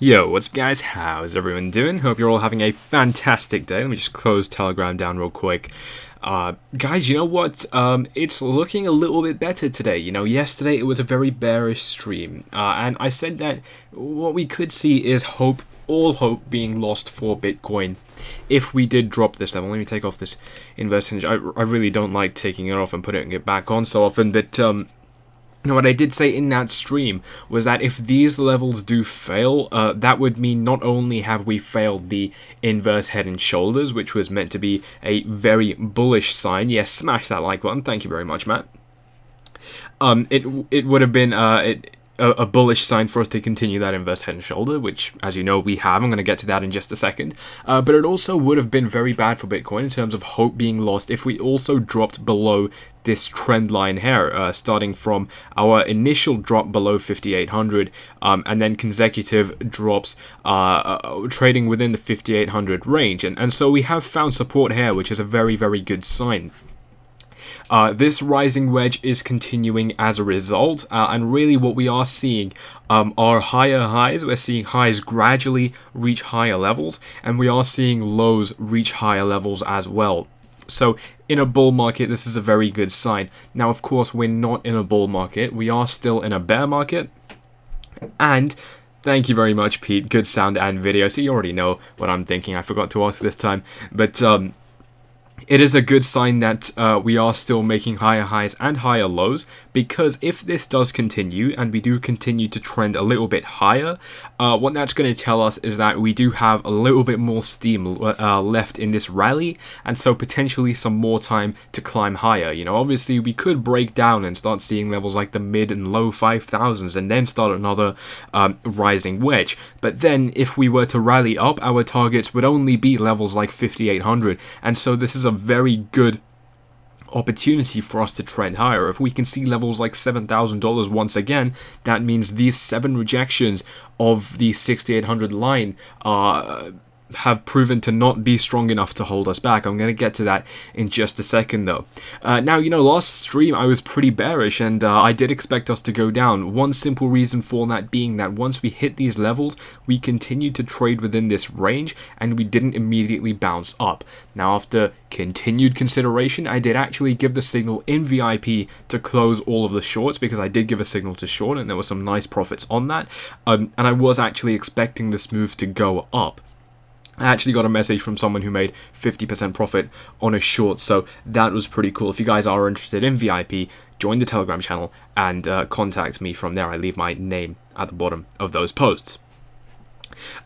Yo, what's up guys, how's everyone doing? Hope you're all having a fantastic day. Let me just close Telegram down real quick. Guys, you know what? It's looking a little bit better today. You know, yesterday it was a very bearish stream. And I said that what we could see is hope, all hope being lost for Bitcoin if we did drop this level. Let me take off this inverse hinge. I really don't like taking it off and putting it back on so often, but you know, what I did say in that stream was that if these levels do fail, that would mean not only have we failed the inverse head and shoulders, which was meant to be a very bullish sign. Yes, smash that like button. Thank you very much, Matt. It would have been a bullish sign for us to continue that inverse head and shoulder, which, as you know, we have. I'm going to get to that in just a second. But it also would have been very bad for Bitcoin in terms of hope being lost if we also dropped below this trend line here, starting from our initial drop below 5,800 and then consecutive drops trading within the 5,800 range. And so we have found support here, which is a very, very good sign. This rising wedge is continuing as a result, and really what we are seeing are higher highs. We're seeing highs gradually reach higher levels, and we are seeing lows reach higher levels as well. So in a bull market, this is a very good sign. Now, of course, we're not in a bull market. We are still in a bear market, and thank you very much, Pete. Good sound and video. So you already know what I'm thinking. I forgot to ask this time, but it is a good sign that we are still making higher highs and higher lows, because if this does continue and we do continue to trend a little bit higher, what that's going to tell us is that we do have a little bit more steam left in this rally, and so potentially some more time to climb higher. You know, obviously we could break down and start seeing levels like the mid and low 5,000s and then start another rising wedge. But then if we were to rally up, our targets would only be levels like 5,800, and so this is a very good opportunity for us to trend higher. If we can see levels like $7,000 once again, that means these 7 rejections of the 6,800 line have proven to not be strong enough to hold us back. I'm going to get to that in just a second though. Now, you know, last stream I was pretty bearish, and I did expect us to go down. One simple reason for that being that once we hit these levels, we continued to trade within this range and we didn't immediately bounce up. Now, after continued consideration, I did actually give the signal in VIP to close all of the shorts, because I did give a signal to short and there were some nice profits on that, and I was actually expecting this move to go up. I actually got a message from someone who made 50% profit on a short, so that was pretty cool. If you guys are interested in VIP, join the Telegram channel and contact me from there. I leave my name at the bottom of those posts.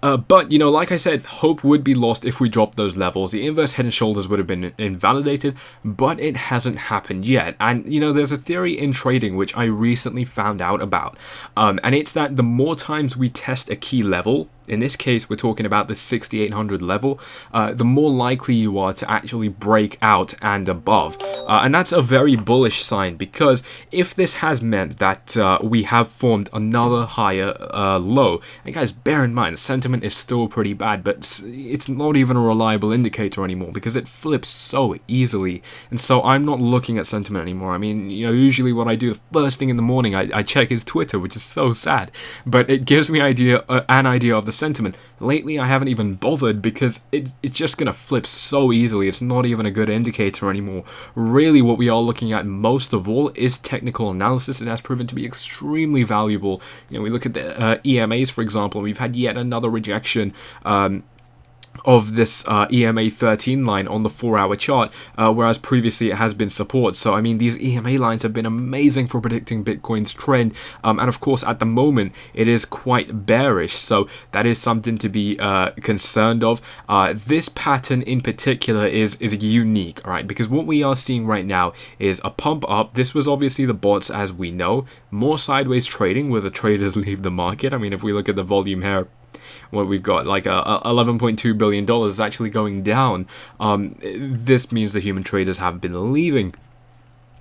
But, you know, like I said, hope would be lost if we dropped those levels. The inverse head and shoulders would have been invalidated, but it hasn't happened yet. And, you know, there's a theory in trading which I recently found out about, and it's that the more times we test a key level, in this case we're talking about the 6,800 level, the more likely you are to actually break out and above. And that's a very bullish sign, because if this has meant that we have formed another higher low, and guys, bear in mind, sentiment is still pretty bad, but it's not even a reliable indicator anymore because it flips so easily. And so I'm not looking at sentiment anymore. I mean, you know, usually what I do the first thing in the morning, I check his Twitter, which is so sad, but it gives me an idea of the sentiment. Lately I haven't even bothered, because it's just gonna flip so easily. It's not even a good indicator anymore. Really what we are looking at most of all is technical analysis, and that's proven to be extremely valuable. You know, we look at the EMAs, for example, and we've had yet another rejection of this EMA 13 line on the 4-hour chart, whereas previously it has been support. So I mean, these EMA lines have been amazing for predicting Bitcoin's trend, and of course at the moment it is quite bearish, so that is something to be concerned of. This pattern in particular is unique, right? Because what we are seeing right now is a pump up. This was obviously the bots, as we know, more sideways trading where the traders leave the market. I mean, if we look at the volume here, what we've got, like $11.2 billion is actually going down. This means the human traders have been leaving.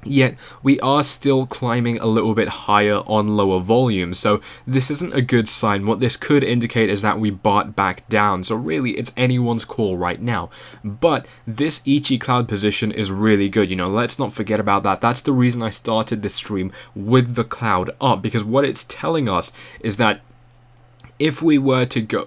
Yet we are still climbing a little bit higher on lower volume, so this isn't a good sign. What this could indicate is that we bought back down, so really it's anyone's call right now. But this Ichi cloud position is really good, you know, let's not forget about that. That's the reason I started this stream with the cloud up, because what it's telling us is that if we were to go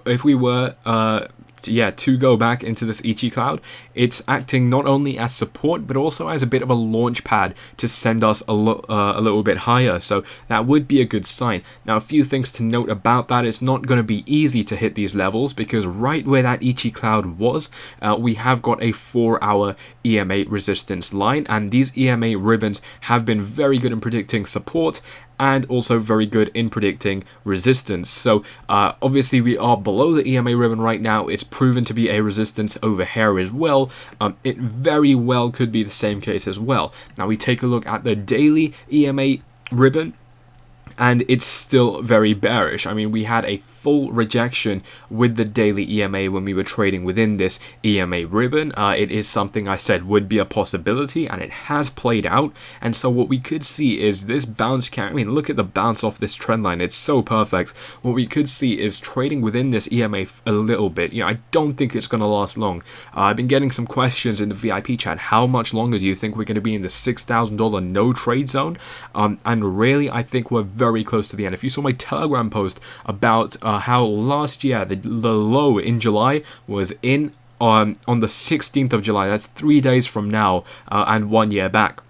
back into this Ichi cloud, it's acting not only as support but also as a bit of a launch pad to send us a little bit higher, so that would be a good sign. Now, a few things to note about that: it's not going to be easy to hit these levels, because right where that Ichi cloud was, we have got a 4-hour EMA resistance line, and these EMA ribbons have been very good in predicting support and also very good in predicting resistance. So obviously we are below the EMA ribbon right now. It's proven to be a resistance over here as well. It very well could be the same case as well. Now we take a look at the daily EMA ribbon, and it's still very bearish. I mean, we had a full rejection with the daily EMA when we were trading within this EMA ribbon. It is something I said would be a possibility, and it has played out. And so what we could see is this bounce I mean, look at the bounce off this trend line. It's so perfect. What we could see is trading within this EMA a little bit. You know, I don't think it's going to last long. I've been getting some questions in the VIP chat. How much longer do you think we're going to be in the $6,000 no trade zone? And really, I think we're very close to the end. If you saw my Telegram post about how last year the low in July was on the 16th of July, that's 3 days from now, and 1 year back.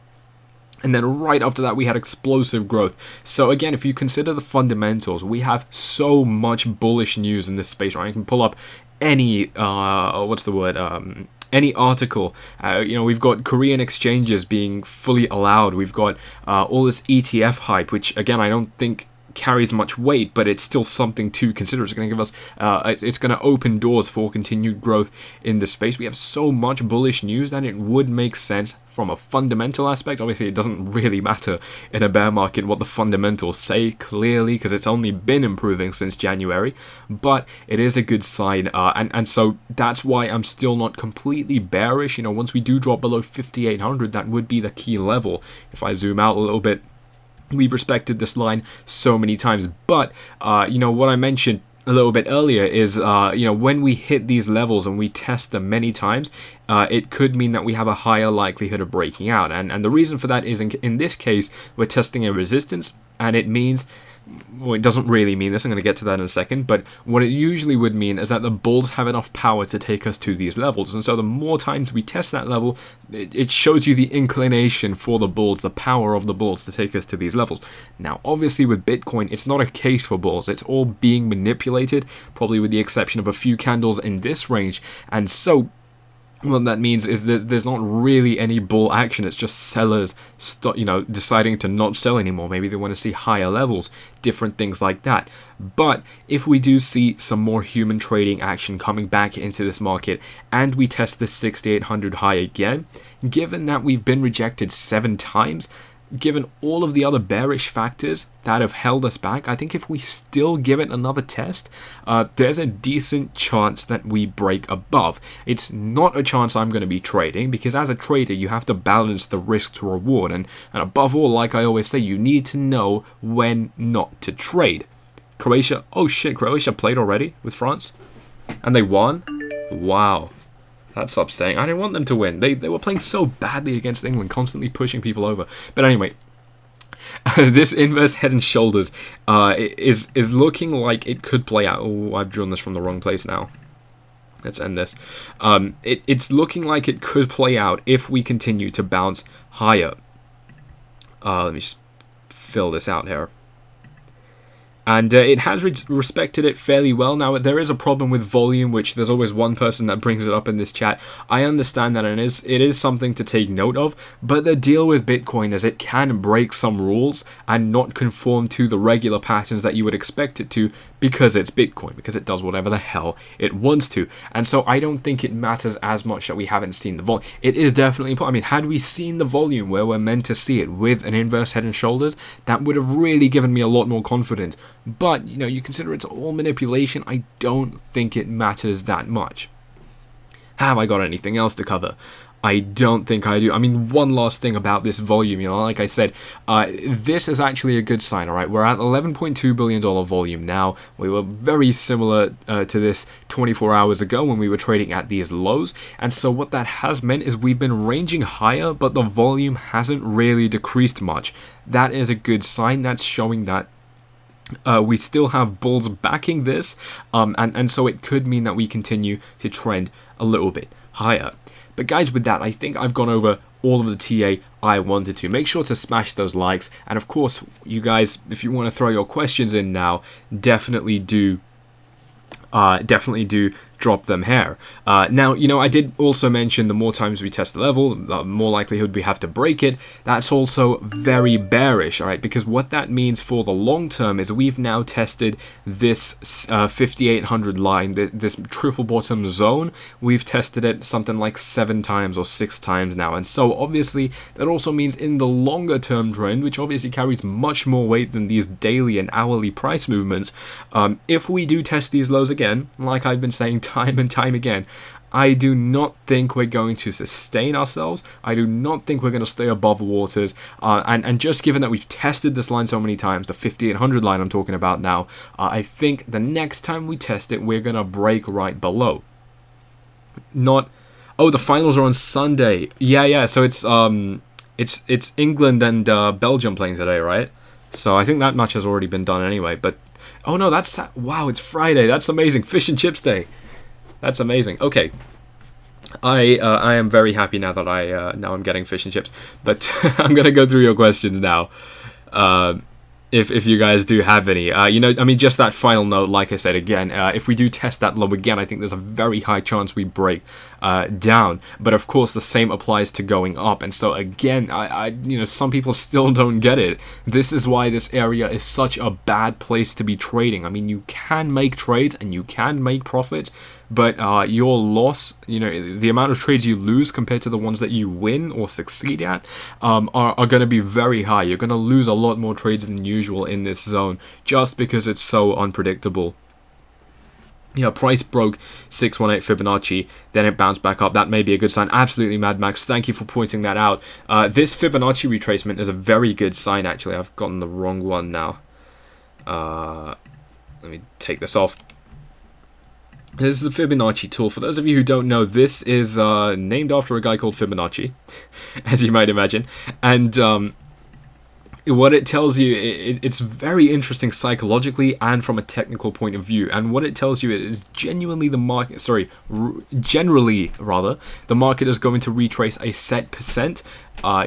And then right after that, we had explosive growth. So again, if you consider the fundamentals, we have so much bullish news in this space, right? You can pull up any, any article. You know, we've got Korean exchanges being fully allowed. We've got all this ETF hype, which again, I don't think carries much weight, but it's still something to consider. It's going to give us, it's going to open doors for continued growth in the space. We have so much bullish news that it would make sense from a fundamental aspect. Obviously, it doesn't really matter in a bear market what the fundamentals say clearly, because it's only been improving since January, but it is a good sign, and so that's why I'm still not completely bearish. You know, once we do drop below 5,800, that would be the key level. If I zoom out a little bit, we've respected this line so many times, but you know, what I mentioned a little bit earlier is you know, when we hit these levels and we test them many times, it could mean that we have a higher likelihood of breaking out, and the reason for that is in this case we're testing a resistance, and it means, well, it doesn't really mean this, I'm going to get to that in a second, but what it usually would mean is that the bulls have enough power to take us to these levels, and so the more times we test that level, it shows you the inclination for the bulls, the power of the bulls to take us to these levels. Now, obviously with Bitcoin, it's not a case for bulls, it's all being manipulated, probably with the exception of a few candles in this range, and so what that means is that there's not really any bull action. It's just sellers, you know, deciding to not sell anymore. Maybe they want to see higher levels, different things like that. But if we do see some more human trading action coming back into this market, and we test this 6,800 high again, given that we've been rejected 7 times, given all of the other bearish factors that have held us back, I think if we still give it another test, there's a decent chance that we break above. It's not a chance I'm going to be trading, because as a trader, you have to balance the risk to reward, and above all, like I always say, you need to know when not to trade. Croatia, oh shit, Croatia played already with France, and they won? Wow. That's upsetting. I didn't want them to win. They were playing so badly against England, constantly pushing people over. But anyway, this inverse head and shoulders is looking like it could play out. Oh, I've drawn this from the wrong place now. Let's end this. It's looking like it could play out if we continue to bounce higher. Let me just fill this out here. And it has respected it fairly well. Now, there is a problem with volume, which there's always one person that brings it up in this chat. I understand that, and it is something to take note of, but the deal with Bitcoin is it can break some rules and not conform to the regular patterns that you would expect it to, because it's Bitcoin, because it does whatever the hell it wants to. And so I don't think it matters as much that we haven't seen the volume. It is definitely important. I mean, had we seen the volume where we're meant to see it with an inverse head and shoulders, that would have really given me a lot more confidence. But, you know, you consider it's all manipulation, I don't think it matters that much. Have I got anything else to cover? I don't think I do. I mean, one last thing about this volume, you know, like I said, this is actually a good sign, all right? We're at $11.2 billion volume now. We were very similar to this 24 hours ago when we were trading at these lows. And so what that has meant is we've been ranging higher, but the volume hasn't really decreased much. That is a good sign. That's showing that We still have bulls backing this, and so it could mean that we continue to trend a little bit higher. But guys, with that, I think I've gone over all of the TA I wanted to. Make sure to smash those likes, and of course, you guys, if you want to throw your questions in now, definitely do drop them here. Now, you know, I did also mention the more times we test the level, the more likelihood we have to break it. That's also very bearish, all right? Because what that means for the long term is we've now tested this 5,800 line, this triple bottom zone. We've tested it something like 7 times or 6 times now. And so obviously that also means in the longer term trend, which obviously carries much more weight than these daily and hourly price movements, if we do test these lows again, like I've been saying time and time again, I do not think we're going to sustain ourselves. I do not think we're going to stay above waters. And just given that we've tested this line so many times, the 5,800 line I'm talking about now, I think the next time we test it, we're going to break right below. Oh, the finals are on Sunday. Yeah. So it's England and Belgium playing today, right? So I think that match has already been done anyway. But oh no, wow, it's Friday. That's amazing. Fish and chips day. That's amazing. Okay, I am very happy now that now I'm getting fish and chips. But I'm gonna go through your questions now. If you guys do have any, you know, I mean, just that final note, like I said again, if we do test that low again, I think there's a very high chance we break down. But of course, the same applies to going up. And so again, you know, some people still don't get it. This is why this area is such a bad place to be trading. I mean, you can make trades and you can make profit, but your loss, you know, the amount of trades you lose compared to the ones that you win or succeed at are going to be very high. You're going to lose a lot more trades than usual in this zone just because it's so unpredictable. You know, price broke 618 Fibonacci, then it bounced back up. That may be a good sign. Absolutely, Mad Max. Thank you for pointing that out. This Fibonacci retracement is a very good sign, actually. I've gotten the wrong one now. Let me take this off. This is the Fibonacci tool. For those of you who don't know, this is named after a guy called Fibonacci, as you might imagine. And what it tells you, it's very interesting psychologically and from a technical point of view. And what it tells you is generally the market is going to retrace a set percent.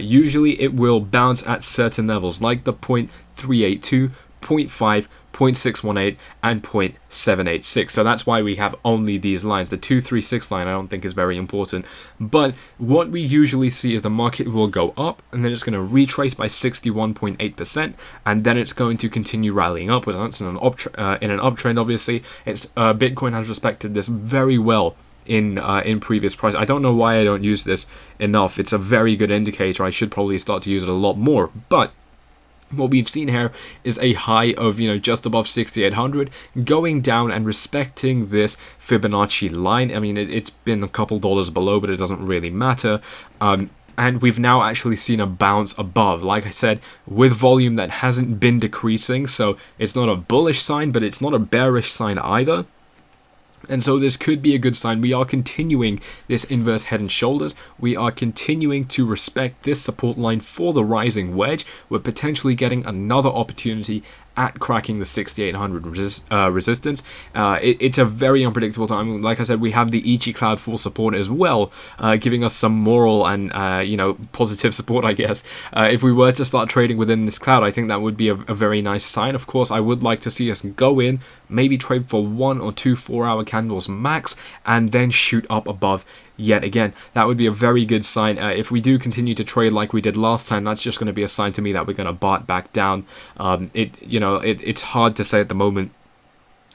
Usually it will bounce at certain levels, like the 0.382, 0.5, 0.618 and 0.786. So that's why we have only these lines. The 236 line I don't think is very important, but what we usually see is the market will go up and then it's going to retrace by 61.8%, and then it's going to continue rallying upwards. That's in an uptrend. Obviously, it's Bitcoin has respected this very well in previous price. I don't know why I don't use this enough. It's a very good indicator. I should probably start to use it a lot more, but what we've seen here is a high of, you know, just above 6,800, going down and respecting this Fibonacci line. I mean, it's been a couple dollars below, but it doesn't really matter. And we've now actually seen a bounce above, like I said, with volume that hasn't been decreasing. So it's not a bullish sign, but it's not a bearish sign either. And so this could be a good sign. We are continuing this inverse head and shoulders. We are continuing to respect this support line for the rising wedge. We're potentially getting another opportunity at cracking the 6,800 resistance. It's a very unpredictable time. Like I said, we have the Ichi cloud full support as well, giving us some moral and you know, positive support, I guess. If we were to start trading within this cloud, I think that would be a very nice sign. Of course, I would like to see us go in, maybe trade for 1 or 2 4-hour candles max, and then shoot up above yet again. That would be a very good sign. If we do continue to trade like we did last time, that's just going to be a sign to me that we're going to BART back down. It's hard to say at the moment,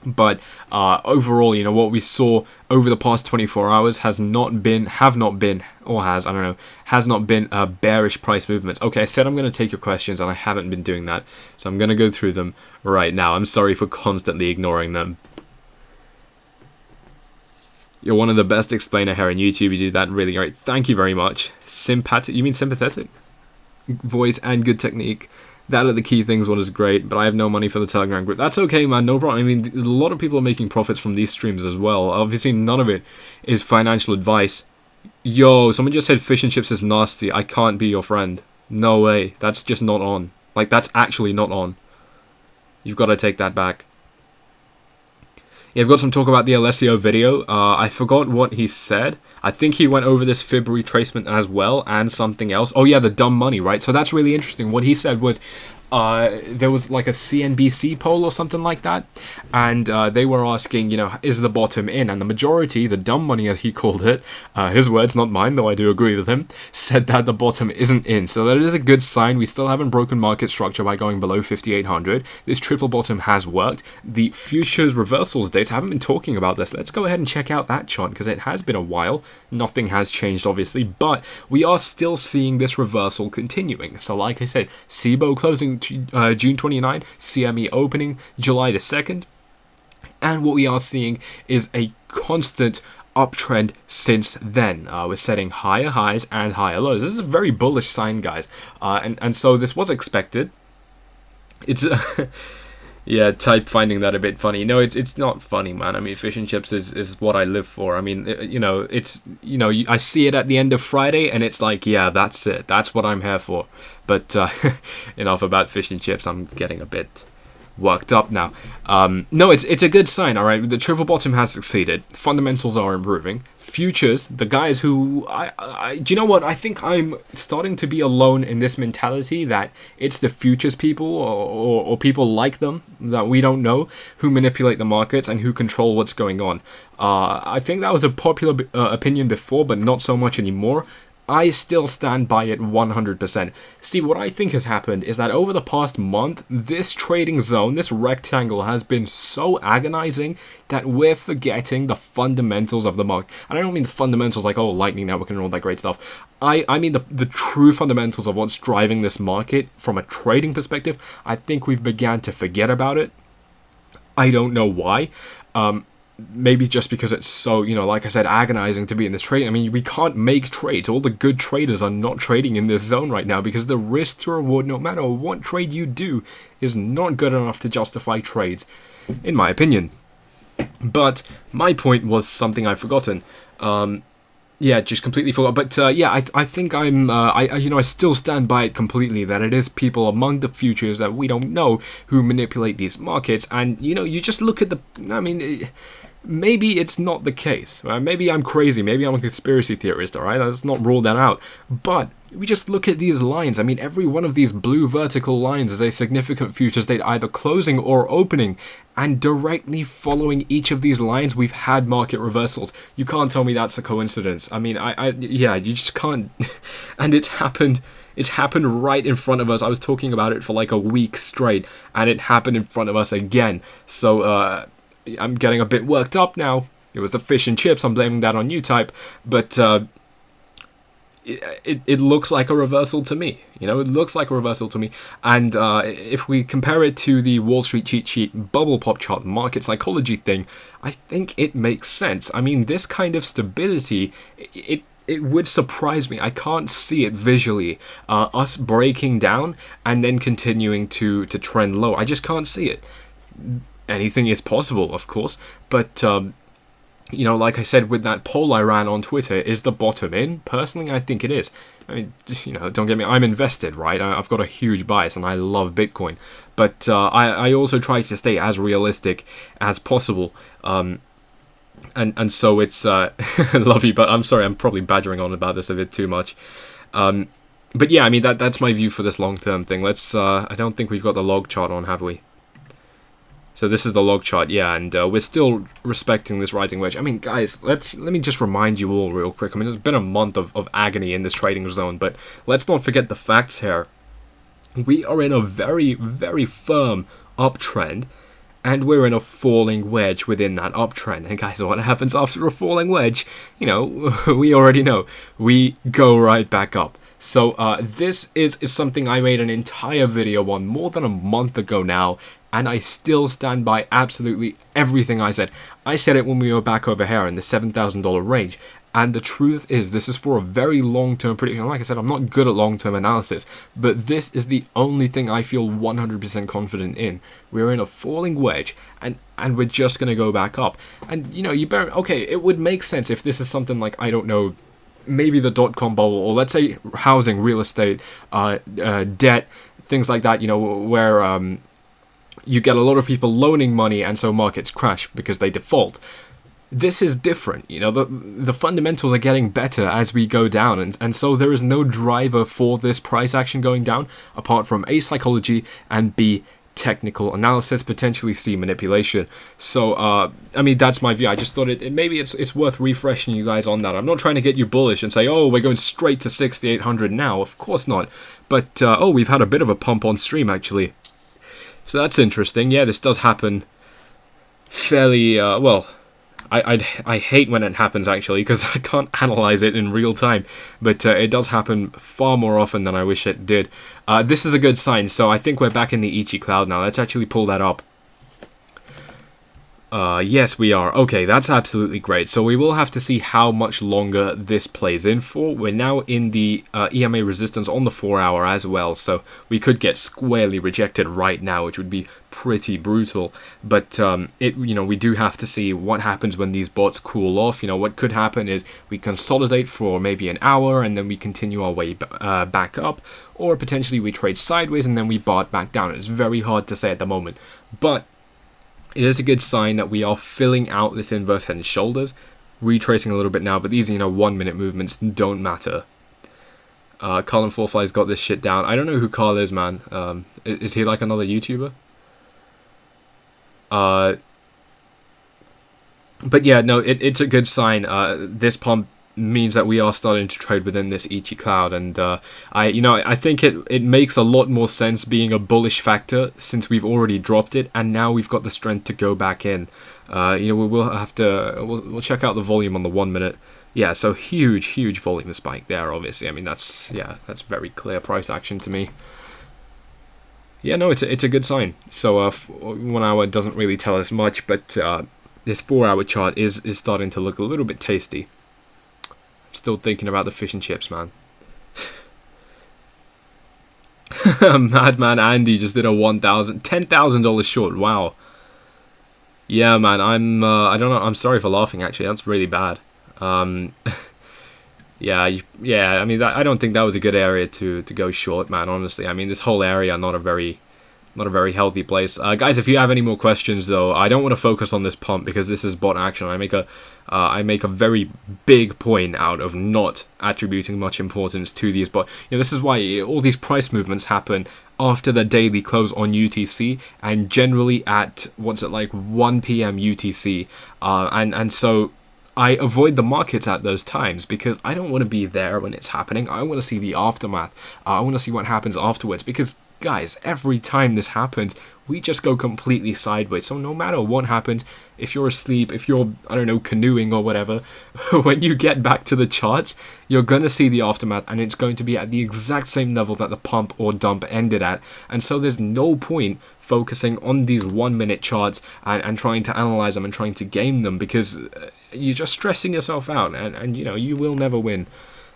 but overall, you know, what we saw over the past 24 hours has not been bearish price movements. Okay, I said I'm going to take your questions and I haven't been doing that, so I'm going to go through them right now. I'm sorry for constantly ignoring them. You're one of the best explainer here on YouTube. You do that really great. Thank you very much. Sympathetic? You mean sympathetic? Voice and good technique. That are the key things. What is great, but I have no money for the Telegram group. That's okay, man. No problem. I mean, a lot of people are making profits from these streams as well. Obviously, none of it is financial advice. Yo, someone just said fish and chips is nasty. I can't be your friend. No way. That's just not on. Like, that's actually not on. You've got to take that back. Yeah, I've got some talk about the Alessio video. I forgot what he said. I think he went over this fib retracement as well, and something else. Oh yeah, the dumb money, right? So that's really interesting. What he said was, there was like a CNBC poll or something like that, and they were asking, you know, is the bottom in? And the majority, the dumb money as he called it, his words, not mine, though I do agree with him, said that the bottom isn't in. So that is a good sign. We still haven't broken market structure by going below 5,800. This triple bottom has worked. The futures reversals data, I haven't been talking about this. Let's go ahead and check out that chart, because it has been a while. Nothing has changed, obviously, but we are still seeing this reversal continuing. So like I said, SIBO closing June 29, CME opening July the 2nd, and what we are seeing is a constant uptrend since then. We're setting higher highs and higher lows. This is a very bullish sign, guys, and so this was expected. It's yeah, type finding that a bit funny. No, it's not funny, man. I mean, fish and chips is what I live for. I mean, you know, it's, you know, I see it at the end of Friday, and it's like, yeah, that's it. That's what I'm here for. But enough about fish and chips. I'm getting a bit worked up now. No, it's a good sign, all right? The triple bottom has succeeded. Fundamentals are improving. Futures, the guys who do you know what? I think I'm starting to be alone in this mentality that it's the futures people or people like them that we don't know who manipulate the markets and who control what's going on. I think that was a popular opinion before, but not so much anymore. I still stand by it 100%. See, what I think has happened is that over the past month, this trading zone, this rectangle, has been so agonizing that we're forgetting the fundamentals of the market. And I don't mean the fundamentals like, oh, Lightning Network and all that great stuff. I mean the true fundamentals of what's driving this market from a trading perspective. I think we've began to forget about it. I don't know why. Maybe just because it's so, you know, like I said, agonizing to be in this trade. I mean, we can't make trades. All the good traders are not trading in this zone right now because the risk to reward, no matter what trade you do, is not good enough to justify trades, in my opinion. But my point was something I've forgotten. Yeah, just completely forgot. But yeah, I think I still stand by it completely, that it is people among the futures that we don't know who manipulate these markets. And, you know, you just look at the, I mean, maybe it's not the case. Right? Maybe I'm crazy. Maybe I'm a conspiracy theorist, all right? Let's not rule that out. But we just look at these lines. I mean, every one of these blue vertical lines is a significant future state, either closing or opening. And directly following each of these lines, we've had market reversals. You can't tell me that's a coincidence. I mean, yeah, you just can't. And it's happened. It's happened right in front of us. I was talking about it for like a week straight, and it happened in front of us again. So I'm getting a bit worked up now. It was the fish and chips. I'm blaming that on you, type. But it looks like a reversal to me. You know, it looks like a reversal to me. And if we compare it to the Wall Street cheat sheet bubble pop chart market psychology thing, I think it makes sense. I mean, this kind of stability, it would surprise me. I can't see it visually. Us breaking down and then continuing to trend low. I just can't see it. Anything is possible, of course, but you know, like I said, with that poll I ran on Twitter, is the bottom in? Personally, I think it is. I mean, you know, don't get me, I'm invested, right? I've got a huge bias and I love Bitcoin, but I also try to stay as realistic as possible. And so it's love you, but I'm sorry, I'm probably badgering on about this a bit too much. But yeah, I mean, that's my view for this long-term thing. Let's I don't think we've got the log chart on, have we? So this is the log chart, yeah, and we're still respecting this rising wedge. I mean, guys, let me just remind you all real quick. I mean, it's been a month of agony in this trading zone, but let's not forget the facts here. We are in a very, very firm uptrend, and we're in a falling wedge within that uptrend. And guys, what happens after a falling wedge? You know, we already know. We go right back up. So this is something I made an entire video on more than a month ago now, and I still stand by absolutely everything I said. I said it when we were back over here in the $7,000 range, and the truth is this is for a very long-term prediction. Like I said, I'm not good at long-term analysis, but this is the only thing I feel 100% confident in. We're in a falling wedge, and we're just going to go back up. And, you know, okay, it would make sense if this is something like, I don't know, maybe the dot-com bubble, or let's say housing, real estate, debt, things like that, you know, where you get a lot of people loaning money, and so markets crash because they default. This is different, you know, the fundamentals are getting better as we go down, and so there is no driver for this price action going down, apart from A, psychology, and B, technical analysis, potentially C, manipulation. So, I mean, that's my view. I just thought maybe it's worth refreshing you guys on that. I'm not trying to get you bullish and say, oh, we're going straight to 6,800 now. Of course not. But, oh, we've had a bit of a pump on stream, actually. So that's interesting. Yeah, this does happen fairly, well... I hate when it happens, actually, because I can't analyze it in real time, but it does happen far more often than I wish it did. This is a good sign, so I think we're back in the Ichi cloud now. Let's actually pull that up. Yes, we are. Okay, that's absolutely great. So we will have to see how much longer this plays in for. We're now in the EMA resistance on the 4-hour as well, so we could get squarely rejected right now, which would be pretty brutal. But you know, we do have to see what happens when these bots cool off. You know, what could happen is we consolidate for maybe an hour and then we continue our way back up, or potentially we trade sideways and then we bot back down. It's very hard to say at the moment, but it is a good sign that we are filling out this inverse head and shoulders, retracing a little bit now, but these, you know, 1-minute movements don't matter. Carl and Fourfly's got this shit down. I don't know who Carl is, man. Is he like another YouTuber? But yeah, no, it's a good sign. This pump means that we are starting to trade within this Ichi cloud, and I think it makes a lot more sense being a bullish factor since we've already dropped it and now we've got the strength to go back in. You know, we will have to we'll check out the volume on the 1 minute. Yeah, so huge volume spike there, obviously. I mean, that's very clear price action to me. Yeah, no, it's a good sign. So 1 hour doesn't really tell us much, but this 4-hour chart is starting to look a little bit tasty. Still thinking about the fish and chips, man. Madman Andy just did a $10,000 short. Wow. Yeah, man. I don't know. I'm sorry for laughing. Actually, that's really bad. Yeah. I mean, I don't think that was a good area to go short, man. Honestly, I mean, this whole area not a very healthy place. Guys, if you have any more questions, though, I don't want to focus on this pump because this is bot action. I make a very big point out of not attributing much importance to these bot. You know, this is why all these price movements happen after the daily close on UTC and generally at 1 p.m. UTC. And so I avoid the markets at those times because I don't want to be there when it's happening. I want to see the aftermath. I want to see what happens afterwards because, guys, every time this happens, we just go completely sideways. So no matter what happens, if you're asleep, if you're, I don't know, canoeing or whatever, when you get back to the charts, you're going to see the aftermath and it's going to be at the exact same level that the pump or dump ended at. And so there's no point focusing on these 1 minute charts and trying to analyze them and trying to game them because you're just stressing yourself out and you know, you will never win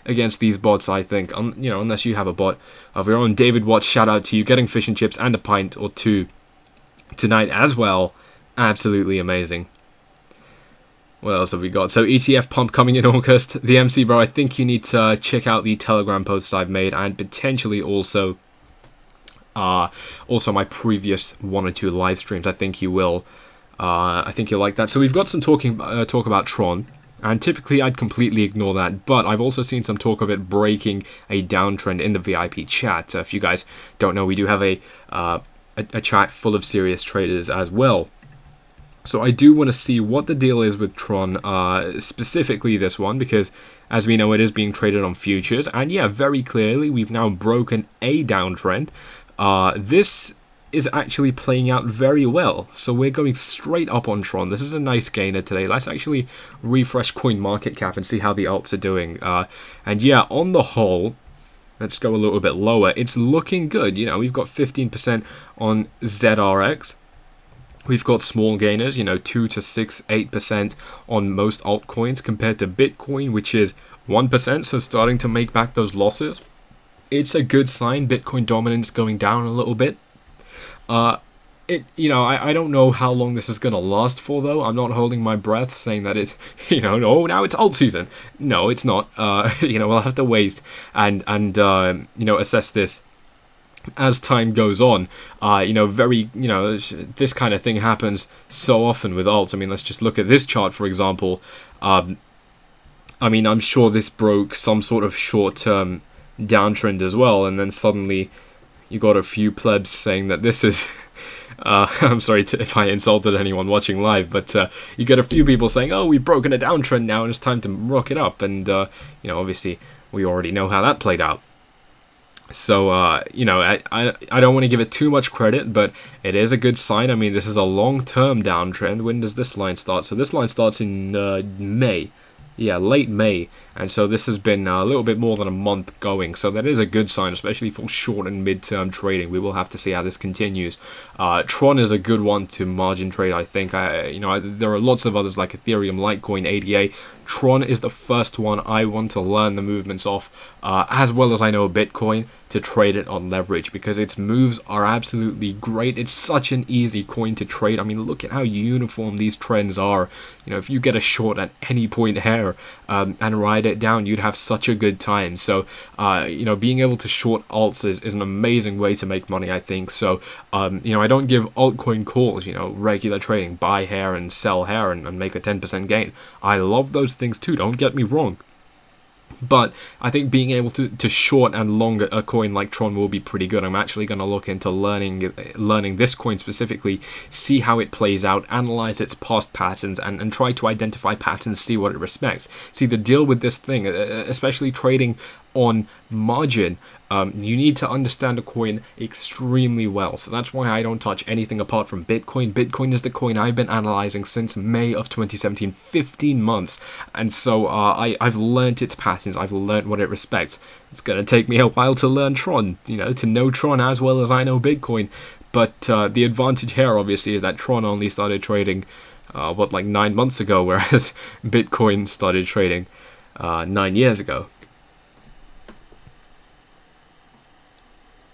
against these bots, I think, you know, unless you have a bot of your own. David Watts, shout out to you, getting fish and chips and a pint or two tonight as well. Absolutely amazing. What else have we got? So ETF pump coming in August. The MC, bro, I think you need to check out the Telegram posts I've made and potentially also my previous 1 or 2 live streams. I think you will. I think you'll like that. So we've got some talk about Tron. And typically I'd completely ignore that, but I've also seen some talk of it breaking a downtrend in the VIP chat. If you guys don't know, we do have a chat full of serious traders as well. So I do want to see what the deal is with Tron, specifically this one, because as we know, it is being traded on futures. And yeah, very clearly, we've now broken a downtrend. This is actually playing out very well. So we're going straight up on Tron. This is a nice gainer today. Let's actually refresh CoinMarketCap and see how the alts are doing. And yeah, on the whole, let's go a little bit lower. It's looking good. You know, we've got 15% on ZRX. We've got small gainers, you know, 2 to 6, 8% on most altcoins compared to Bitcoin, which is 1%. So starting to make back those losses. It's a good sign. Bitcoin dominance going down a little bit. You know, I don't know how long this is going to last for, though. I'm not holding my breath saying that it's, you know, no, now it's alt season. No, it's not. You know, we'll have to wait and you know, assess this as time goes on, this kind of thing happens so often with alts. I mean, let's just look at this chart, for example. I mean, I'm sure this broke some sort of short-term downtrend as well, and then suddenly you got a few plebs saying that this is... I'm sorry if I insulted anyone watching live, but you get a few people saying, oh, we've broken a downtrend now and it's time to rock it up, and, obviously we already know how that played out. So, I don't want to give it too much credit, but it is a good sign. I mean, this is a long-term downtrend. When does this line start? So this line starts in May. Yeah, late May, and so this has been a little bit more than a month going, so that is a good sign, especially for short and mid-term trading. We will have to see how this continues. Tron is a good one to margin trade, I think. There are lots of others like Ethereum, Litecoin, ADA. Tron is the first one I want to learn the movements of, as well as I know Bitcoin, to trade it on leverage, because its moves are absolutely great. It's such an easy coin to trade. I mean, look at how uniform these trends are. If you get a short at any point here and ride it down, you'd have such a good time. So, being able to short alts is an amazing way to make money, I think. So, I don't give altcoin calls, regular trading, buy here and sell here and make a 10% gain. I love those things too, don't get me wrong. But I think being able to short and long a coin like Tron will be pretty good. I'm actually going to look into learning this coin specifically, see how it plays out, analyze its past patterns, and try to identify patterns, see what it respects. See, the deal with this thing, especially trading on margin, you need to understand a coin extremely well. So that's why I don't touch anything apart from Bitcoin. Bitcoin is the coin I've been analyzing since May of 2017, 15 months. And so I've learned its patterns, I've learned what it respects. It's going to take me a while to learn Tron, to know Tron as well as I know Bitcoin. But the advantage here, obviously, is that Tron only started trading, 9 months ago, whereas Bitcoin started trading 9 years ago.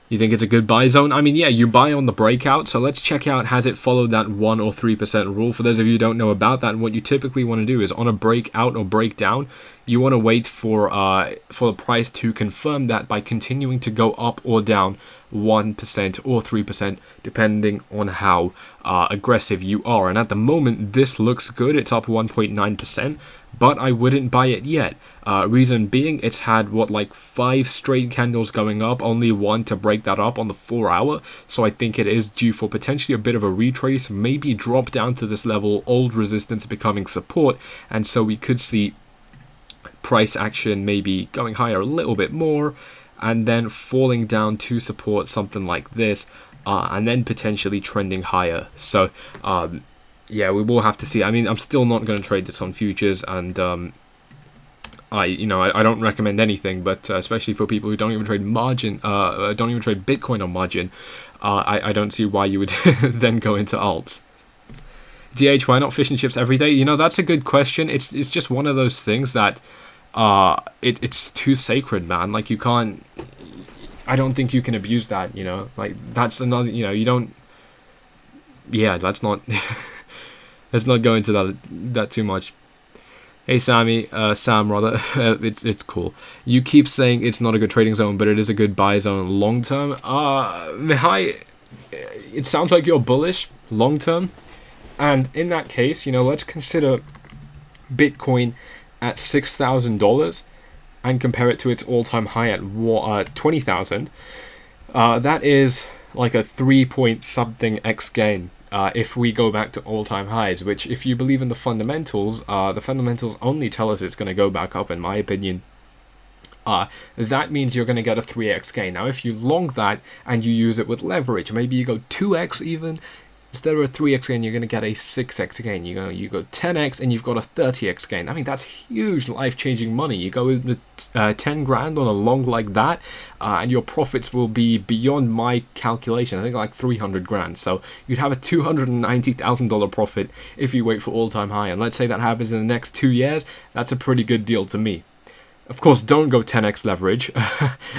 You think it's a good buy zone? I mean, yeah, you buy on the breakout, so let's check out, has it followed that 1 or 3% rule? For those of you who don't know about that, what you typically want to do is on a breakout or breakdown, you want to wait for the price to confirm that by continuing to go up or down 1% or 3%, depending on how aggressive you are. And at the moment, this looks good. It's up 1.9%, but I wouldn't buy it yet. Reason being, it's had, 5 straight candles going up, only one to break that up on the 4-hour. So I think it is due for potentially a bit of a retrace, maybe drop down to this level, old resistance becoming support, and so we could see price action maybe going higher a little bit more, and then falling down to support, something like this, and then potentially trending higher. So, yeah, we will have to see. I mean, I'm still not going to trade this on futures, and I don't recommend anything, but especially for people who don't even trade margin, don't even trade Bitcoin on margin, I don't see why you would then go into alts. DH, why not fish and chips every day? That's a good question. It's just one of those things that it's too sacred, man. Like, you can't, I don't think you can abuse that, like, that's another, you don't, yeah, let's not let's not go into that too much. Hey Sammy, Sam rather, it's cool. You keep saying it's not a good trading zone, but it is a good buy zone long term. Mihai, it sounds like you're bullish long term, and in that case, let's consider Bitcoin at $6,000 and compare it to its all-time high at $20,000. That is like a 3-point-something x gain. If we go back to all-time highs, which, if you believe in the fundamentals only tell us it's going to go back up, in my opinion. That means you're going to get a 3x gain. Now, if you long that and you use it with leverage, maybe you go 2x even, instead of a 3x gain, you're going to get a 6x gain. You go 10x and you've got a 30x gain. I mean, that's huge life-changing money. You go with 10 grand on a long like that, and your profits will be beyond my calculation. I think like 300 grand. So you'd have a $290,000 profit if you wait for all-time high. And let's say that happens in the next 2 years. That's a pretty good deal to me. Of course, don't go 10x leverage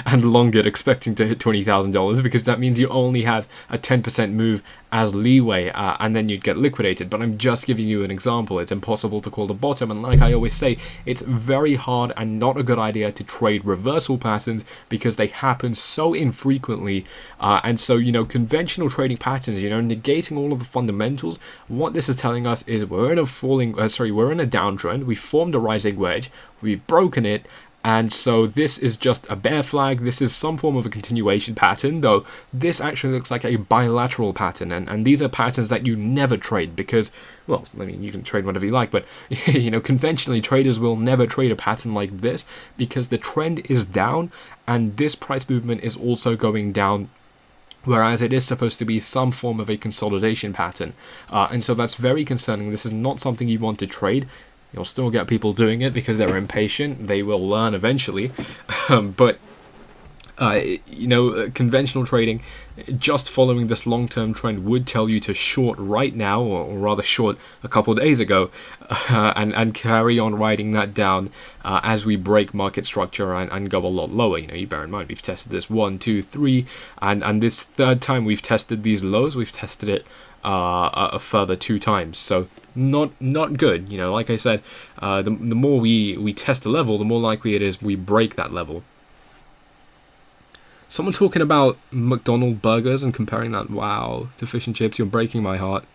and long it expecting to hit $20,000, because that means you only have a 10% move as leeway, and then you'd get liquidated. But I'm just giving you an example. It's impossible to call the bottom, and like I always say, it's very hard and not a good idea to trade reversal patterns because they happen so infrequently. And so, you know, conventional trading patterns, you know, negating all of the fundamentals, what this is telling us is we're in a we're in a downtrend. We formed a rising wedge, we've broken it, and so this is just a bear flag. This is some form of a continuation pattern, though this actually looks like a bilateral pattern, and these are patterns that you never trade because, well, I mean, you can trade whatever you like, but you know, conventionally traders will never trade a pattern like this because the trend is down and this price movement is also going down, whereas it is supposed to be some form of a consolidation pattern. And so that's very concerning. This is not something you want to trade. You'll still get people doing it because they're impatient. They will learn eventually. But you know, conventional trading, just following this long-term trend would tell you to short right now, or rather short a couple of days ago, and carry on riding that down as we break market structure and go a lot lower. You know, you bear in mind we've tested this 1, 2, 3, and this third time we've tested these lows, we've tested it a further 2 times. So not good. You know, like I said, the more we test a level, the more likely it is we break that level. Someone talking about McDonald's burgers and comparing that, wow, to fish and chips. You're breaking my heart.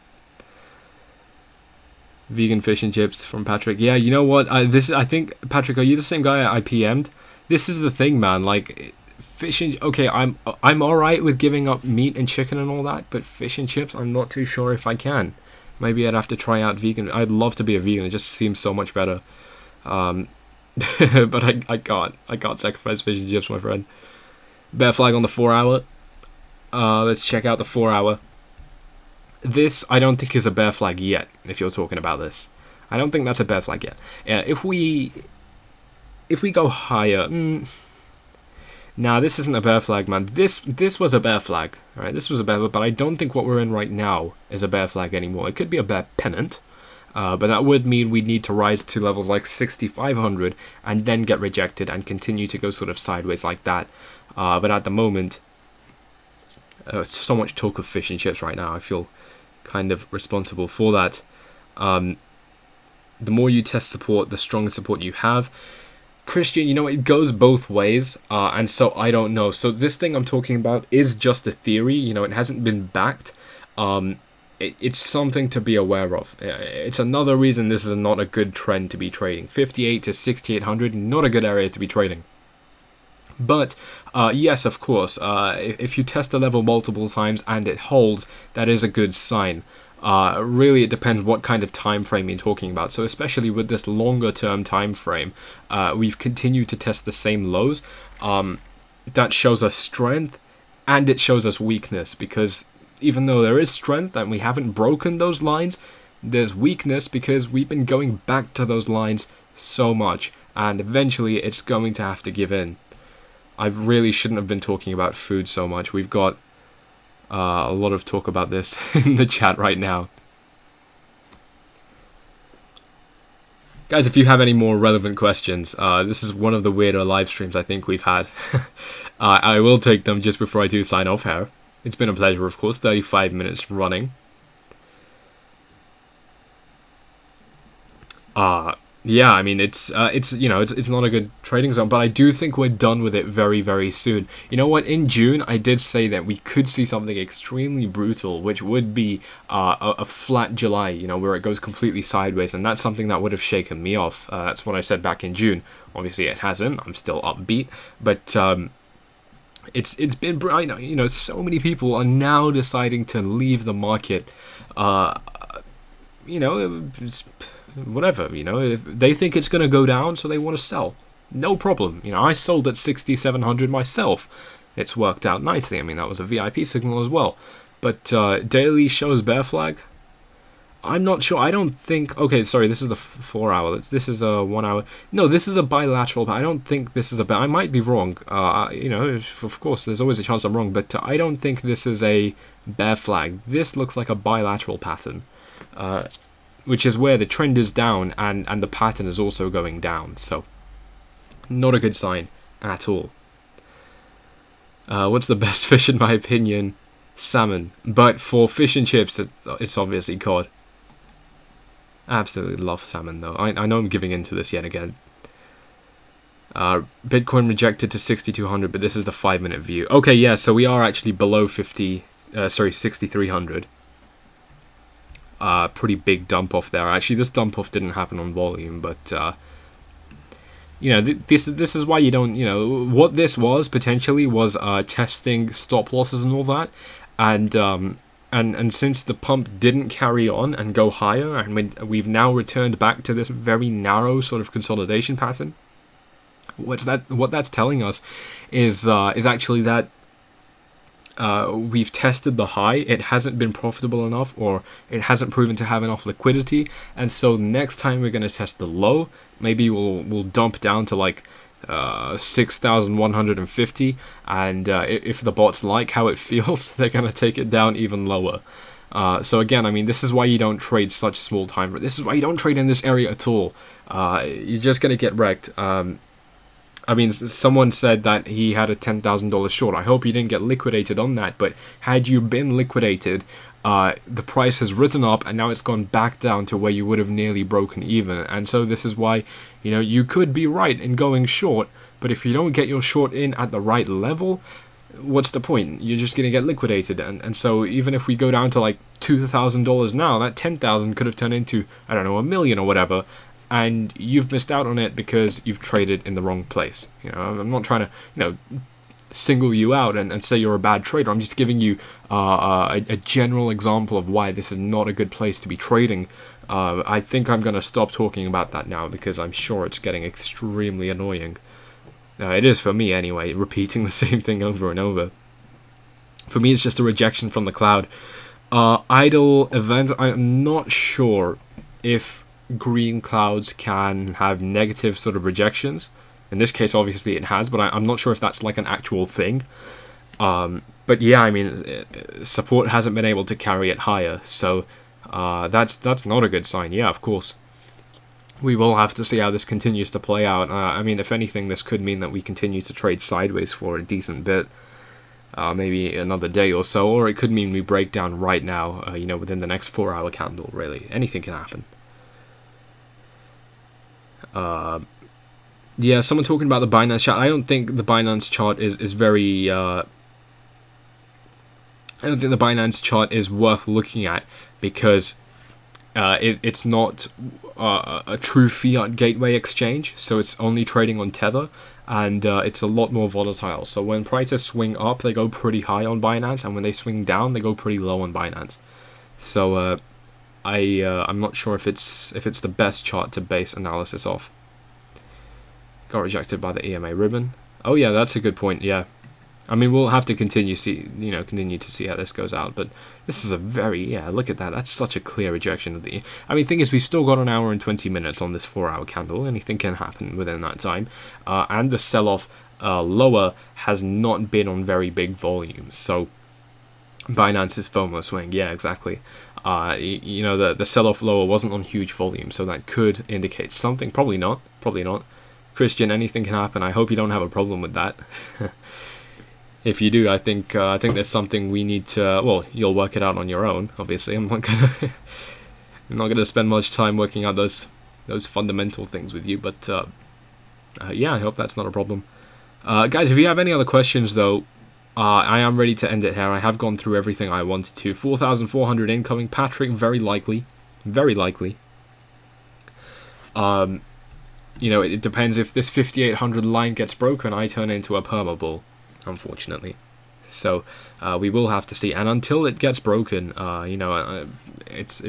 Vegan fish and chips from Patrick. Yeah, you know what? I think, Patrick, are you the same guy I PM'd? This is the thing, man. Like, fish and... Okay, I'm alright with giving up meat and chicken and all that, but fish and chips, I'm not too sure if I can. Maybe I'd have to try out vegan. I'd love to be a vegan. It just seems so much better. But I can't. I can't sacrifice fish and chips, my friend. Bear flag on the 4 hour. Let's check out the 4 hour. This, I don't think, is a bear flag yet, if you're talking about this. I don't think that's a bear flag yet. If we go higher... Nah, this isn't a bear flag, man. This was a bear flag. Alright, this was a bear flag, but I don't think what we're in right now is a bear flag anymore. It could be a bear pennant. But that would mean we'd need to rise to levels like 6,500 and then get rejected and continue to go sort of sideways like that. But at the moment, so much talk of fish and chips right now. I feel kind of responsible for that. The more you test support, the stronger support you have. Christian, you know, it goes both ways, and so I don't know. So this thing I'm talking about is just a theory. You know, it hasn't been backed. It's something to be aware of. It's another reason this is not a good trend to be trading. 58 to 6,800, not a good area to be trading. But yes, of course, if you test the level multiple times and it holds, that is a good sign. Really, it depends what kind of time frame you're talking about. So especially with this longer term time frame, we've continued to test the same lows. That shows us strength and it shows us weakness, because even though there is strength and we haven't broken those lines, there's weakness because we've been going back to those lines so much, and eventually it's going to have to give in. I really shouldn't have been talking about food so much. We've got a lot of talk about this in the chat right now. Guys, if you have any more relevant questions, this is one of the weirder live streams I think we've had. I will take them just before I do sign off here. It's been a pleasure, of course. 35 minutes running. Yeah, I mean, it's you know, it's not a good trading zone, but I do think we're done with it very, very soon. You know what? In June, I did say that we could see something extremely brutal, which would be a flat July, you know, where it goes completely sideways, and that's something that would have shaken me off. That's what I said back in June. Obviously, it hasn't. I'm still upbeat, but it's been, you know, so many people are now deciding to leave the market. You know, whatever, you know, if they think it's going to go down, so they want to sell. No problem. You know, I sold at 6,700 myself. It's worked out nicely. I mean, that was a VIP signal as well. But daily shows bear flag. I'm not sure. I don't think... Okay, sorry, this is the 4 hour. This is a 1 hour. No, this is a bilateral. But I don't think this is a... I might be wrong. You know, of course, there's always a chance I'm wrong. But I don't think this is a bear flag. This looks like a bilateral pattern. Which is where the trend is down and the pattern is also going down. So, not a good sign at all. What's the best fish in my opinion? salmon. But for fish and chips, it's obviously cod. Absolutely love salmon, though. I know I'm giving into this yet again. Bitcoin rejected to 6,200, but this is the 5-minute view. Okay, yeah, so we are actually below 6,300. Pretty big dump off there. Actually, this dump off didn't happen on volume, but you know, this is why you don't, you know, what this was potentially was testing stop losses and all that, and since the pump didn't carry on and go higher, and we've now returned back to this very narrow sort of consolidation pattern. What that's telling us is actually that we've tested the high. It hasn't been profitable enough, or it hasn't proven to have enough liquidity, and so next time we're going to test the low, maybe we'll dump down to like 6,150, and if the bots like how it feels, they're going to take it down even lower. So again, I mean, this is why you don't trade such small time. This is why you don't trade in this area at all. You're just going to get wrecked. I mean, someone said that he had a $10,000 short. I hope you didn't get liquidated on that, but had you been liquidated, the price has risen up and now it's gone back down to where you would have nearly broken even. And so this is why, you know, you could be right in going short, but if you don't get your short in at the right level, what's the point? You're just going to get liquidated. And so even if we go down to like $2,000 now, that 10,000 could have turned into, I don't know, $1 million or whatever. And you've missed out on it because you've traded in the wrong place. You know, I'm not trying to, you know, single you out and say you're a bad trader. I'm just giving you a general example of why this is not a good place to be trading. I think I'm going to stop talking about that now because I'm sure it's getting extremely annoying. It is for me anyway, repeating the same thing over and over. For me, it's just a rejection from the cloud. Idle events, I'm not sure if green clouds can have negative sort of rejections. In this case, obviously it has, but I'm not sure if that's like an actual thing. But yeah, I mean, support hasn't been able to carry it higher, so that's not a good sign. Yeah, of course. We will have to see how this continues to play out. I mean, if anything, this could mean that we continue to trade sideways for a decent bit. Maybe another day or so, or it could mean we break down right now, you know, within the next 4-hour candle, really. Anything can happen. Yeah, someone talking about the Binance chart. I don't think the Binance chart is very... I don't think the Binance chart is worth looking at because it's not a true fiat gateway exchange, so it's only trading on Tether, and it's a lot more volatile. So when prices swing up, they go pretty high on Binance, and when they swing down, they go pretty low on Binance. So I'm not sure if it's the best chart to base analysis off. Got rejected by the EMA ribbon. Oh yeah, that's a good point. Yeah, I mean, we'll have to continue to see how this goes out. But this is a very, look at that. That's such a clear rejection of the. I mean, thing is, we've still got an hour and 20 minutes on this 4-hour candle. Anything can happen within that time. And the sell-off lower has not been on very big volumes. So Binance's FOMO swing, yeah, exactly. You know, the sell-off lower wasn't on huge volume, so that could indicate something. Probably not. Christian, anything can happen. I hope you don't have a problem with that. If you do, I think there's something we need to. Well, you'll work it out on your own. Obviously, I'm not gonna spend much time working out those fundamental things with you. But yeah, I hope that's not a problem. Guys, if you have any other questions, though, I am ready to end it here. I have gone through everything I wanted to. 4,400 incoming. Patrick, very likely. You know, it depends if this 5,800 line gets broken, I turn into a perma bull, unfortunately. So we will have to see. And until it gets broken, you know, it's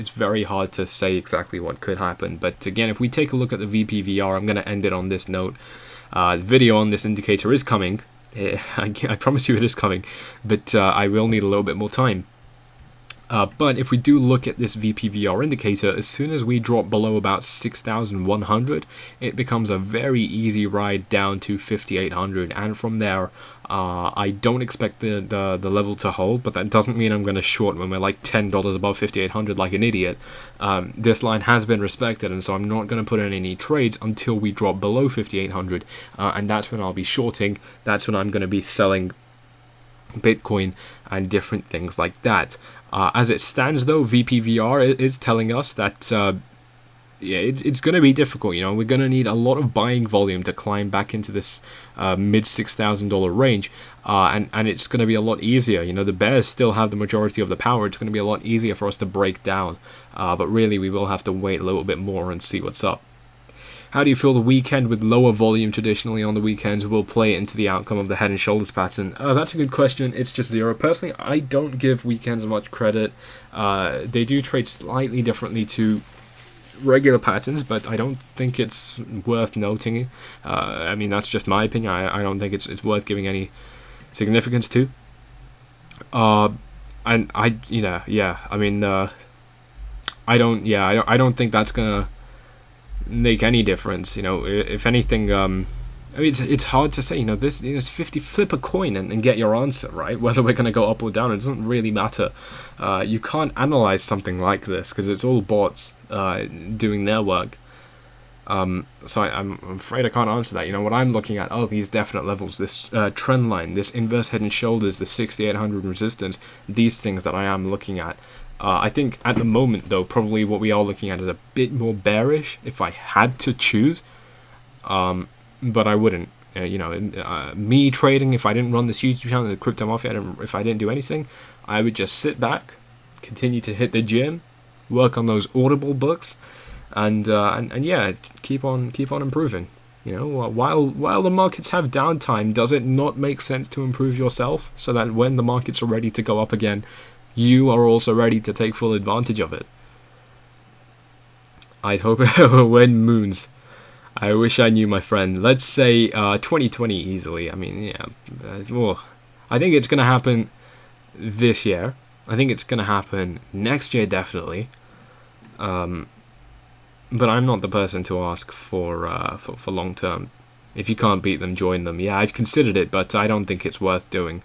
very hard to say exactly what could happen. But again, if we take a look at the VPVR, I'm going to end it on this note. The video on this indicator is coming. I promise you it is coming, but I will need a little bit more time. But if we do look at this VPVR indicator, as soon as we drop below about 6,100, it becomes a very easy ride down to 5,800, and from there, I don't expect the level to hold, but that doesn't mean I'm going to short when we're like $10 above 5,800 like an idiot. This line has been respected, and so I'm not going to put in any trades until we drop below 5,800, and that's when I'll be shorting. That's when I'm going to be selling Bitcoin and different things like that. As it stands though, VPVR is telling us that yeah, it's going to be difficult. You know, we're going to need a lot of buying volume to climb back into this mid $6,000 range, and it's going to be a lot easier. You know, the bears still have the majority of the power. It's going to be a lot easier for us to break down, but really we will have to wait a little bit more and see what's up. How do you feel the weekend with lower volume traditionally on the weekends will play into the outcome of the head and shoulders pattern? That's a good question. It's just zero. Personally, I don't give weekends much credit. They do trade slightly differently to regular patterns, but I don't think it's worth noting. I mean, that's just my opinion. I don't think it's worth giving any significance to. And I, you know, yeah, I mean, I don't think that's gonna make any difference. You know, if anything, I mean, it's hard to say. You know, this is 50. Flip a coin and get your answer, right? Whether we're gonna go up or down, it doesn't really matter. You can't analyze something like this because it's all bots doing their work. So I'm afraid I can't answer that. You know, what I'm looking at, these definite levels, this trend line, this inverse head and shoulders, the 6,800 resistance, these things that I am looking at. I think at the moment, though, probably what we are looking at is a bit more bearish if I had to choose. But I wouldn't. You know, me trading, if I didn't run this YouTube channel, the Crypto Mafia, if I didn't do anything, I would just sit back, continue to hit the gym, work on those Audible books, and yeah, keep on improving. You know, while the markets have downtime, does it not make sense to improve yourself so that when the markets are ready to go up again, you are also ready to take full advantage of it? I'd hope when moons. I wish I knew, my friend. Let's say 2020 easily. I mean, yeah. Well, I think it's going to happen this year. I think it's going to happen next year, definitely. But I'm not the person to ask for long term. If you can't beat them, join them. Yeah, I've considered it, but I don't think it's worth doing.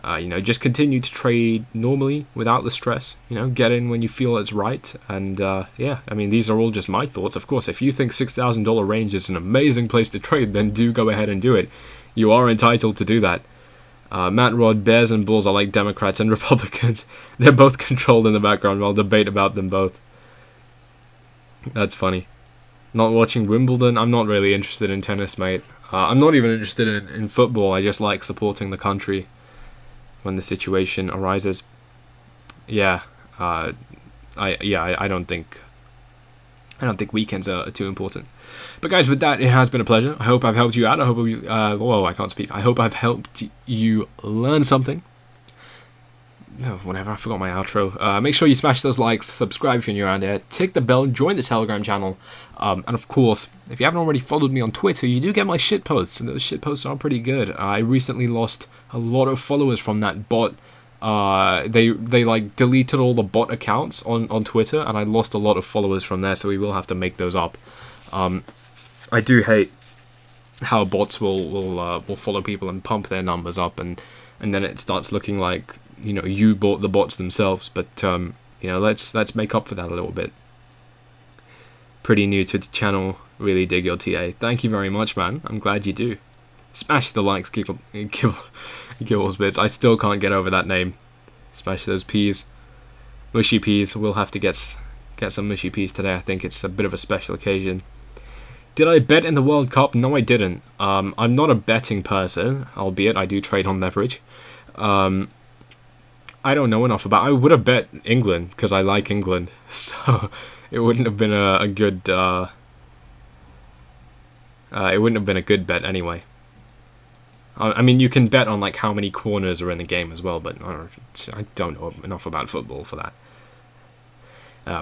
You know, just continue to trade normally without the stress. You know, get in when you feel it's right. And yeah, I mean, these are all just my thoughts. Of course, if you think $6,000 range is an amazing place to trade, then do go ahead and do it. You are entitled to do that. Matt Rod, bears and bulls are like Democrats and Republicans. They're both controlled in the background. I'll debate about them both. That's funny. Not watching Wimbledon. I'm not really interested in tennis, mate. I'm not even interested in football. I just like supporting the country when the situation arises. Yeah, I don't think weekends are too important. But guys, with that, it has been a pleasure. I hope I've helped you out. I hope you, whoa, I can't speak. I hope I've helped you learn something. Oh, whatever, I forgot my outro. Make sure you smash those likes, subscribe if you're new around here, tick the bell, join the Telegram channel, and of course, if you haven't already followed me on Twitter, you do get my shit posts, and those shit posts are pretty good. I recently lost a lot of followers from that bot. They like deleted all the bot accounts on Twitter, and I lost a lot of followers from there, so we will have to make those up. I do hate how bots will follow people and pump their numbers up, and then it starts looking like, you know, you bought the bots themselves. But you know, let's make up for that a little bit. Pretty new to the channel, really dig your TA. Thank you very much, man. I'm glad you do. Smash the likes, Gibbles bits. I still can't get over that name. Smash those peas, mushy peas. We'll have to get some mushy peas today. I think it's a bit of a special occasion. Did I bet in the World Cup? No, I didn't. I'm not a betting person, albeit I do trade on leverage. I don't know enough about. I would have bet England because I like England, so it wouldn't have been a good. It wouldn't have been a good bet anyway. I mean, you can bet on like how many corners are in the game as well, but I don't know enough about football for that.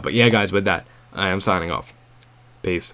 But yeah, guys, with that, I am signing off. Peace.